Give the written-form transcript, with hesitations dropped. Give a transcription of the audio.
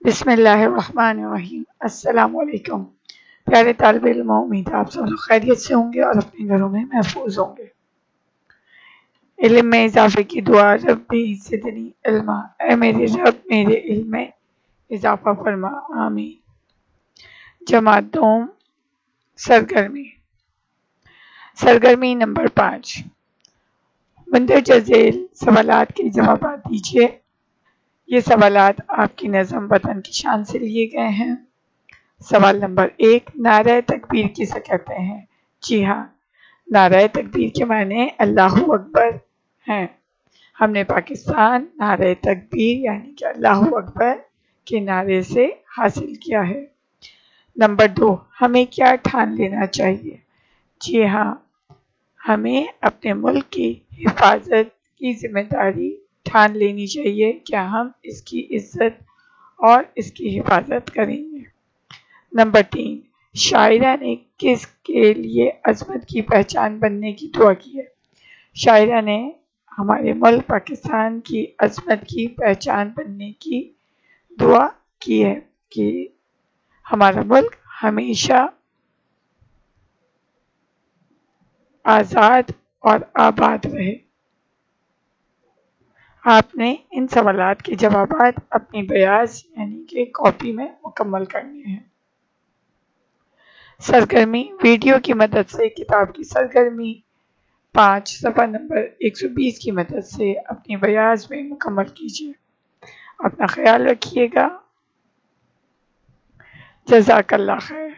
بسم اللہ الرحمن الرحیم۔ السلام علیکم پیارے طالب علم، امید ہے آپ سب لوگ خیریت سے ہوں گے اور اپنے گھروں میں محفوظ ہوں گے۔ علم میں اضافے کی دعا، ربی زدنی علما، اے میرے رب میرے علم میں اضافہ فرما، آمین۔ جماعت دوم، سرگرمی نمبر 5، مندرجہ ذیل سوالات کے جوابات دیجیے۔ یہ سوالات آپ کی نظم وطن کی شان سے لیے گئے ہیں۔ سوال نمبر 1، نعرہ تکبیر کسے کہتے ہیں؟ جی ہاں، نعرہ تکبیر کے معنی اللہ اکبر ہیں۔ ہم نے پاکستان نعرہ تکبیر یعنی کہ اللہ اکبر کے نعرے سے حاصل کیا ہے۔ نمبر 2، ہمیں کیا ٹھان لینا چاہیے؟ جی ہاں، ہمیں اپنے ملک کی حفاظت کی ذمہ داری ٹھان لینی چاہیے کہ ہم اس کی عزت اور اس کی حفاظت کریں گے۔ نمبر 3، شاعرہ نے کس کے لیے عظمت کی پہچان بننے کی دعا کی ہے؟ شاعرہ نے ہمارے ملک پاکستان کی عظمت کی پہچان بننے کی دعا کی ہے کہ ہمارا ملک ہمیشہ آزاد اور آباد رہے۔ آپ نے ان سوالات کے جوابات اپنی بیاض یعنی کہ کاپی میں مکمل کرنے ہیں۔ سرگرمی، ویڈیو کی مدد سے کتاب کی سرگرمی 5 صفحہ نمبر 120 کی مدد سے اپنی بیاض میں مکمل کیجیے۔ اپنا خیال رکھیے گا۔ جزاک اللہ خیر۔